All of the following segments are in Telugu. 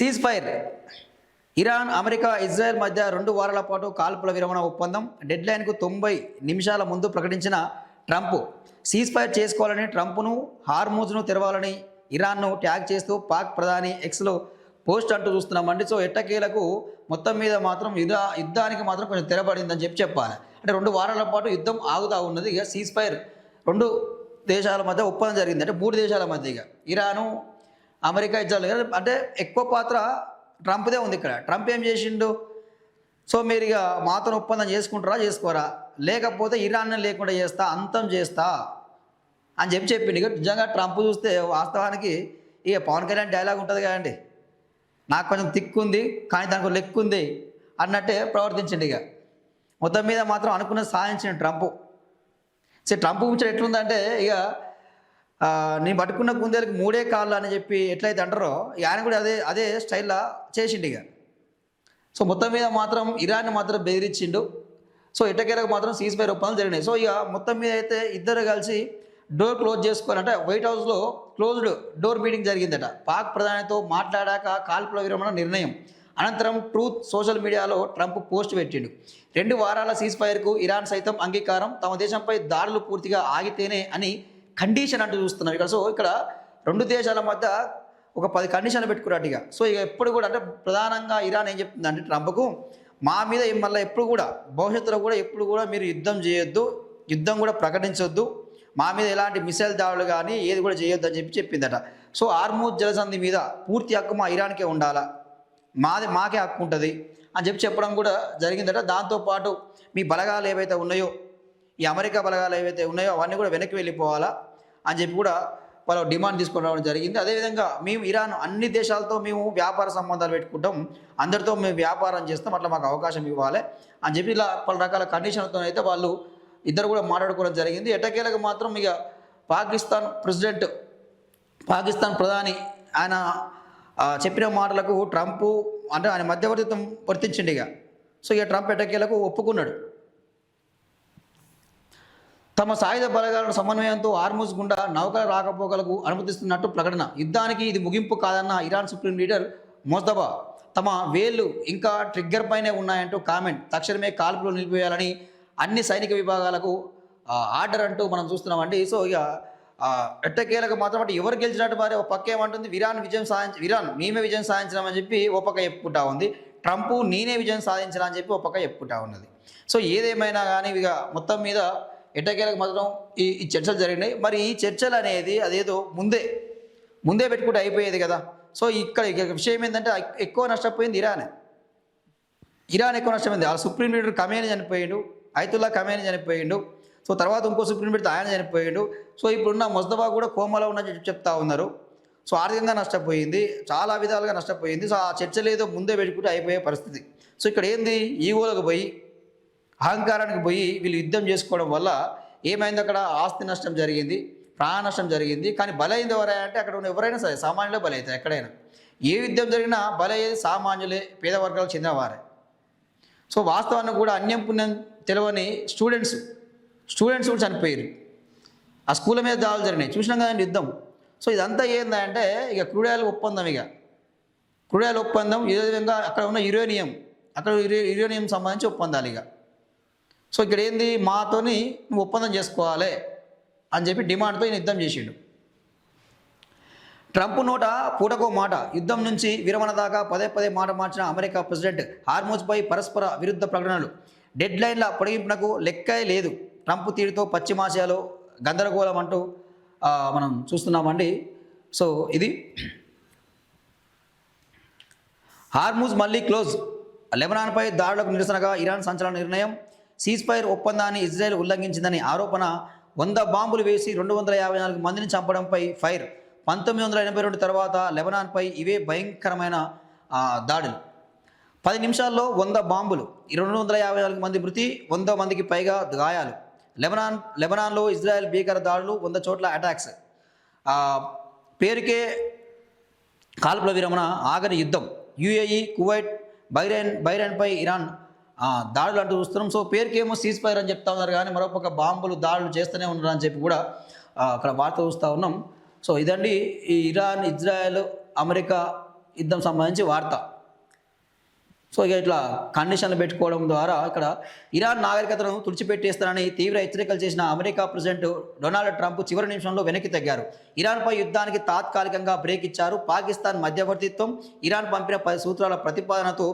Cease fire. Iran, America, Israel మధ్య 2 వారాల పాటు కాల్పుల విరమణ ఒప్పందం డెడ్లైన్కు 90 నిమిషాల ముందు ప్రకటించిన ట్రంప్ సీజ్ ఫైర్ చేసుకోవాలని ట్రంప్ను, హార్మూజ్ను తెరవాలని ఇరాన్ను ట్యాగ్ చేస్తూ పాక్ ప్రధాని ఎక్స్లో పోస్ట్ అంటూ చూస్తున్నామండి. సో ఎట్టకేలకు మొత్తం మీద మాత్రం యుద్ధానికి మాత్రం కొంచెం తెరపడిందని చెప్పాలి. అంటే 2 వారాల పాటు యుద్ధం ఆగుతూ ఉన్నది. ఇక సీజ్ ఫైర్ 2 దేశాల మధ్య ఒప్పందం జరిగింది. అంటే 3 దేశాల మధ్య ఇక ఇరాను, అమెరికా, ఇజ్రాయెల్. అంటే ఎక్కువ పాత్ర ట్రంప్దే ఉంది ఇక్కడ. ట్రంప్ ఏం చేసిండు? సో మీరు ఇక మాతో ఒప్పందం చేసుకుంటారా, చేసుకోరా, లేకపోతే ఇరాన్ని లేకుండా చేస్తా, అంతం చేస్తా అని చెప్పిండు. ఇక నిజంగా ట్రంప్ చూస్తే వాస్తవానికి ఇక పవన్ కళ్యాణ్ డైలాగ్ ఉంటుంది కదండి, నాకు కొంచెం తిక్కుంది కానీ దానికి లెక్క ఉంది అన్నట్టే ప్రవర్తించండి. ఇక మొత్తం మీద మాత్రం అనుకున్న సాధించిన ట్రంప్. సో ట్రంప్ ముచ్చట ఎట్లుందంటే ఇక నేను పట్టుకున్న కుందేలకు 3 కాళ్ళు అని చెప్పి ఎట్లయితే అంటారో ఆయన కూడా అదే స్టైల్లో చేసిండు ఇక. సో మొత్తం మీద మాత్రం ఇరాన్ని మాత్రం బెదిరించిండు. సో ఎట్టకేలకు మాత్రం సీజ్ ఫైర్ ఒప్పందాలు జరిగినాయి. సో ఇక మొత్తం మీద అయితే ఇద్దరు కలిసి డోర్ క్లోజ్ చేసుకోవాలంటే వైట్ హౌస్లో క్లోజ్డ్ డోర్ మీటింగ్ జరిగిందట. పాక్ ప్రధానితో మాట్లాడాక కాల్పుల విరమణ నిర్ణయం అనంతరం ట్రూత్ సోషల్ మీడియాలో ట్రంప్ పోస్ట్ పెట్టిండు. 2 వారాల సీజ్ ఫైర్కు ఇరాన్ సైతం అంగీకారం, తమ దేశంపై దాడులు పూర్తిగా ఆగితేనే అని కండిషన్ అంటూ చూస్తున్నాం ఇక్కడ. సో ఇక్కడ 2 దేశాల మధ్య ఒక 10 కండిషన్లు పెట్టుకున్నట్టు ఇక. సో ఇక ఎప్పుడు కూడా అంటే ప్రధానంగా ఇరాన్ ఏం చెప్తుందంటే ట్రంప్కు, మా మీద మళ్ళీ ఎప్పుడు కూడా భవిష్యత్తులో కూడా ఎప్పుడు కూడా మీరు యుద్ధం చేయొద్దు, యుద్ధం కూడా ప్రకటించొద్దు, మా మీద ఎలాంటి మిసైల్ దాడులు కానీ ఏది కూడా చేయొద్దు అని చెప్పిందట. సో హార్మూజ్ జలసంధి మీద పూర్తి హక్కు మా ఇరాన్కే ఉండాలా, మాకే హక్కు ఉంటుంది అని చెప్పడం కూడా జరిగిందట. దాంతోపాటు మీ బలగాలు ఏవైతే ఉన్నాయో, ఈ అమెరికా బలగాలు ఏవైతే ఉన్నాయో అవన్నీ కూడా వెనక్కి వెళ్ళిపోవాలా అని చెప్పి కూడా వాళ్ళు డిమాండ్ తీసుకొని రావడం జరిగింది. అదేవిధంగా మేము ఇరాన్ అన్ని దేశాలతో మేము వ్యాపార సంబంధాలు పెట్టుకుంటాం, అందరితో మేము వ్యాపారం చేస్తాం, అట్లా మాకు అవకాశం ఇవ్వాలి అని చెప్పి ఇలా పలు రకాల కండిషన్లతో అయితే వాళ్ళు ఇద్దరు కూడా మాట్లాడుకోవడం జరిగింది. ఎట్టకేలకు మాత్రం ఇక పాకిస్తాన్ ప్రధాని ఆయన చెప్పిన మాటలకు ట్రంప్ అంటే ఆయన మధ్యవర్తిత్వం వర్తించిండు ఇక. సో ఇక ట్రంప్ ఎట్టకేలకు ఒప్పుకున్నాడు. తమ సాయుధ బలగాల సమన్వయంతో హార్మూజ్ గుండా నౌకల రాకపోకలకు అనుమతిస్తున్నట్టు ప్రకటన. యుద్ధానికి ఇది ముగింపు కాదన్న ఇరాన్ సుప్రీం లీడర్ మోస్తఫా. తమ వేళ్లు ఇంకా ట్రిగ్గర్ పైనే ఉన్నాయంటూ కామెంట్. తక్షణమే కాల్పులు నిలిపివేయాలని అన్ని సైనిక విభాగాలకు ఆర్డర్ అంటూ మనం చూస్తున్నామండి. సో ఇక ఎట్టకేలకు మాత్రం అంటే ఎవరు గెలిచినట్టు మరి ఒక పక్క ఏమంటుంది, ఇరాన్ మేమే విజయం సాధించినామని చెప్పి ఓ పక్క చెప్పుకుంటా ఉంది, ట్రంప్ నేనే విజయం సాధించిన అని చెప్పి ఓ పక్క చెప్పుకుంటా ఉన్నది. సో ఏదేమైనా కానీ ఇక మొత్తం మీద ఎట్టకేలకు మాత్రం ఈ చర్చలు జరిగినాయి. మరి ఈ చర్చలు అనేది అదేదో ముందే పెట్టుకుంటే అయిపోయేది కదా. సో ఇక్కడ విషయం ఏంటంటే ఎక్కువ నష్టపోయింది ఇరాన్ ఎక్కువ నష్టపోయింది. ఆ సుప్రీం లీడర్ ఖమేనీ చనిపోయిండు, అయతుల్లా ఖమేనీ చనిపోయిండు. సో తర్వాత ఇంకో సుప్రీం లీడర్ ఆయన చనిపోయిండు. సో ఇప్పుడున్న ముస్తఫా కూడా కోమాలో ఉన్నట్టు చెప్తా ఉన్నారు. సో ఆర్థికంగా నష్టపోయింది, చాలా విధాలుగా నష్టపోయింది. సో ఆ చర్చలు ఏదో ముందే పెట్టుకుంటే అయిపోయే పరిస్థితి. సో ఇక్కడ ఏంది, ఈగోలకు పోయి అహంకారానికి పోయి వీళ్ళు యుద్ధం చేసుకోవడం వల్ల ఏమైంది, అక్కడ ఆస్తి నష్టం జరిగింది, ప్రాణ నష్టం జరిగింది. కానీ బలైంది ఎవరైనా అక్కడ ఉన్న ఎవరైనా సరే సామాన్యులే బలవుతారు. ఎక్కడైనా ఏ యుద్ధం జరిగినా బలయ్యేది సామాన్యులే, పేద వర్గాలకు చెందినవారే. సో వాస్తవాన్ని కూడా అన్యం పుణ్యం తెలియని స్టూడెంట్స్ కూడా చనిపోయారు. ఆ స్కూళ్ళ మీద దాడులు జరిగినాయి, చూసినాం కదండి యుద్ధం. సో ఇదంతా ఏంటంటే ఇక క్రూడాయిల్ ఒప్పందం. క్రూడాయిల్ ఒప్పందం ఇదే విధంగా అక్కడ ఉన్న యురేనియం సంబంధించి ఒప్పందాలు ఇక. సో ఇక్కడ ఏంది, మాతోని నువ్వు ఒప్పందం చేసుకోవాలి అని చెప్పి డిమాండ్తో ఈయన యుద్ధం చేసిండు. ట్రంప్ నోట పూటకో మాట. యుద్ధం నుంచి విరమణ దాకా పదే మాట మార్చిన అమెరికా ప్రెసిడెంట్ హార్మూజ్పై పరస్పర విరుద్ధ ప్రకటనలు. డెడ్లైన్ల పొడిగింపునకు లెక్కే లేదు. ట్రంప్ తీరుతో పశ్చిమాసియాలో గందరగోళం అంటూ మనం చూస్తున్నామండి. సో ఇది హార్మూజ్ మళ్ళీ క్లోజ్. లెబనాన్పై దాడులకు నిరసనగా ఇరాన్ సంచలన నిర్ణయం. సీజ్ ఫైర్ ఒప్పందాన్ని ఇజ్రాయెల్ ఉల్లంఘించిందని ఆరోపణ. 100 బాంబులు వేసి 254 మందిని చంపడంపై ఫైర్. 1982 తర్వాత లెబనాన్పై ఇవే భయంకరమైన దాడులు. 10 నిమిషాల్లో 100 బాంబులు, 254 మంది మృతి, 100 మందికి పైగా గాయాలు. లెబనాన్లో ఇజ్రాయెల్ భీకర దాడులు, 100 చోట్ల అటాక్స్. పేరుకే కాల్పుల విరమణ, ఆగని యుద్ధం. యుఏఈ, కువైట్, బైరాన్పై ఇరాన్ దాడులు అంటూ చూస్తున్నాం. సో పేరుకేమో సీజ్ ఫైర్ అని చెప్తా ఉన్నారు, కానీ మరొక బాంబులు దాడులు చేస్తూనే ఉన్నారు అని చెప్పి కూడా అక్కడ వార్త చూస్తూ ఉన్నాం. సో ఇదండి ఈ ఇరాన్, ఇజ్రాయెల్, అమెరికా యుద్ధం సంబంధించి వార్త. సో ఇక ఇట్లా కండిషన్లు పెట్టుకోవడం ద్వారా ఇక్కడ ఇరాన్ నాగరికతను తుడిచిపెట్టేస్తానని తీవ్ర హెచ్చరికలు చేసిన అమెరికా ప్రెసిడెంట్ డొనాల్డ్ ట్రంప్ చివరి నిమిషంలో వెనక్కి తగ్గారు. ఇరాన్పై యుద్ధానికి తాత్కాలికంగా బ్రేక్ ఇచ్చారు. పాకిస్తాన్ మధ్యవర్తిత్వం, ఇరాన్ పంపిన 10 సూత్రాల ప్రతిపాదనతో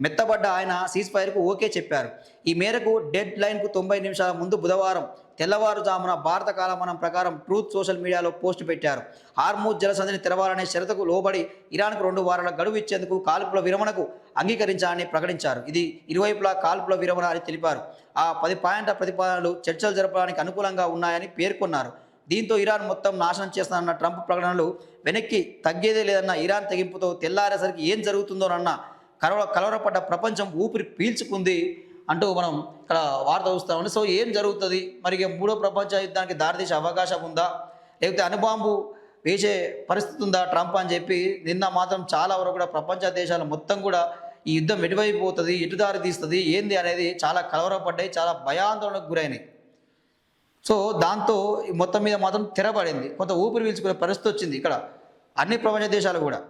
మెత్తబడ్డ ఆయన సీజ్ ఫైర్కు ఓకే చెప్పారు. ఈ మేరకు డెడ్ లైన్కు 90 నిమిషాల ముందు బుధవారం తెల్లవారుజామున భారత కాలమానం ప్రకారం ట్రూత్ సోషల్ మీడియాలో పోస్ట్ పెట్టారు. హార్మూజ్ జలసంధిని తెరవాలనే షరతుకు లోబడి ఇరాన్కు 2 వారాల గడువు ఇచ్చేందుకు కాల్పుల విరమణకు అంగీకరించాలని ప్రకటించారు. ఇది ఇరువైపులా కాల్పుల విరమణ అని తెలిపారు. ఆ 10 పాయింట్ల ప్రతిపాదనలు చర్చలు జరపడానికి అనుకూలంగా ఉన్నాయని పేర్కొన్నారు. దీంతో ఇరాన్ మొత్తం నాశనం చేస్తానన్న ట్రంప్ ప్రకటనలు వెనక్కి తగ్గేదే లేదన్న ఇరాన్ తెగింపుతో తెల్లారేసరికి ఏం జరుగుతుందోనన్న కలవరపడ్డ ప్రపంచం ఊపిరి పీల్చుకుంది అంటూ మనం ఇక్కడ వార్త చూస్తామని. సో ఏం జరుగుతుంది మరి, ఇక 3వ ప్రపంచ యుద్ధానికి దారితీసే అవకాశం ఉందా, లేకపోతే అణుబాంబు వేసే పరిస్థితి ఉందా ట్రంప్ అని చెప్పి నిన్న మాత్రం చాలా వరకు కూడా ప్రపంచ దేశాలు మొత్తం కూడా ఈ యుద్ధం ఎటువైపు పోతుంది, ఎటు దారి తీస్తుంది ఏంది అనేది చాలా కలవరపడ్డాయి, చాలా భయాందోళనకు గురైనాయి. సో దాంతో మొత్తం మీద మాత్రం తెరబడింది, కొంత ఊపిరి పీల్చుకునే పరిస్థితి వచ్చింది ఇక్కడ అన్ని ప్రపంచ దేశాలు కూడా.